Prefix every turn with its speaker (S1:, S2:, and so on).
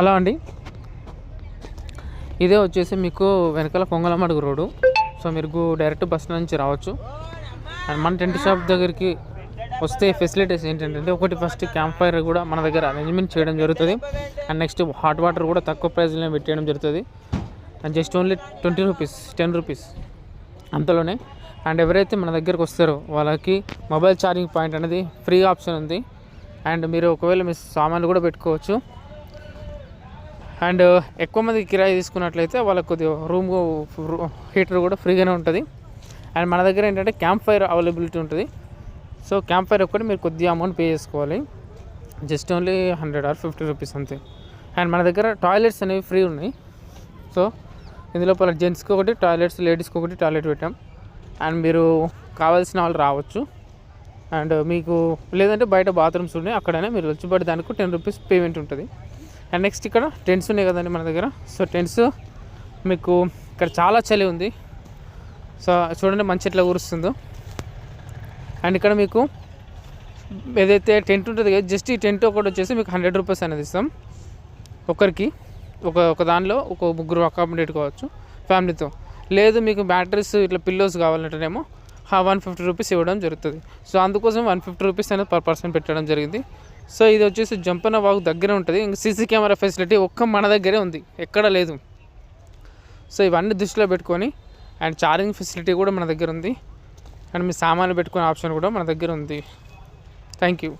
S1: Hello అండి, ఇదే వచ్చేసి మీకు వెనకాల కొంగలమడుగు రోడ్డు. సో మీరు డైరెక్ట్ బస్ నుంచి రావచ్చు. అండ్ మన టెంట్ షాప్ దగ్గరికి వస్తే ఫెసిలిటీస్ ఏంటంటే, ఒకటి ఫస్ట్ క్యాంప్ ఫైర్ కూడా మన దగ్గర అరేంజ్మెంట్ చేయడం జరుగుతుంది. అండ్ నెక్స్ట్ హాట్ వాటర్ కూడా తక్కువ ప్రైస్లోనే పెట్టేయడం జరుగుతుంది. And just only 20 rupees, 10 rupees అంతలోనే. అండ్ ఎవరైతే మన దగ్గరకు వస్తారో వాళ్ళకి మొబైల్ ఛార్జింగ్ పాయింట్ అనేది ఫ్రీ ఆప్షన్ ఉంది. అండ్ మీరు ఒకవేళ మీ సామాన్లు కూడా పెట్టుకోవచ్చు. అండ్ ఎక్కువ మంది కిరాయి తీసుకున్నట్లయితే వాళ్ళకి కొద్దిగా రూమ్ హీటర్ కూడా ఫ్రీగానే ఉంటుంది. అండ్ మన దగ్గర ఏంటంటే క్యాంప్ ఫైర్ అవైలబిలిటీ ఉంటుంది. సో క్యాంప్ ఫైర్ ఒక్కటి మీరు కొద్దిగా అమౌంట్ పే చేసుకోవాలి, జస్ట్ ఓన్లీ 100 or 50 రూపీస్ అంతే. అండ్ మన దగ్గర టాయిలెట్స్ అనేవి ఫ్రీ ఉన్నాయి. సో ఇందులో జెంట్స్కి ఒకటి టాయిలెట్స్, లేడీస్కి ఒకటి టాయిలెట్ పెట్టాం. అండ్ మీరు కావాల్సిన వాళ్ళు రావచ్చు. అండ్ మీకు లేదంటే బయట బాత్రూమ్స్ ఉన్నాయి, అక్కడనే మీరు వచ్చి పడి దానికి 10 రూపీస్ పేమెంట్ ఉంటుంది. అండ్ నెక్స్ట్ ఇక్కడ టెంట్స్ ఉన్నాయి కదండి మన దగ్గర. సో టెంట్స్ మీకు ఇక్కడ చాలా చలి ఉంది. సో చూడండి మంచి ఎట్లా కూరుస్తుందో. అండ్ ఇక్కడ మీకు ఏదైతే టెంట్ ఉంటుంది కదా, జస్ట్ ఈ టెంట్ ఒకటి వచ్చేసి మీకు 100 రూపీస్ అనేది ఇస్తాం ఒకరికి. ఒక దానిలో ఒక ముగ్గురు అకామిడేట్ కావచ్చు ఫ్యామిలీతో. లేదు మీకు బ్యాటరీస్ ఇట్లా పిల్లోస్ కావాలంటేనేమో 150 రూపీస్ ఇవ్వడం జరుగుతుంది. సో అందుకోసం 150 రూపీస్ అనేది పర్ పర్సన్ పెట్టడం జరిగింది. సో ఇది వచ్చేసి జంపన్న వాగు దగ్గర ఉంటుంది. ఇంక సీసీ కెమెరా ఫెసిలిటీ మన దగ్గరే ఉంది, ఎక్కడ లేదు. సో ఇవన్నీ దృష్టిలో పెట్టుకొని, అండ్ ఛార్జింగ్ ఫెసిలిటీ కూడా మన దగ్గర ఉంది. అండ్ మీ సామాన్లు పెట్టుకునే ఆప్షన్ కూడా మన దగ్గర ఉంది. Thank you.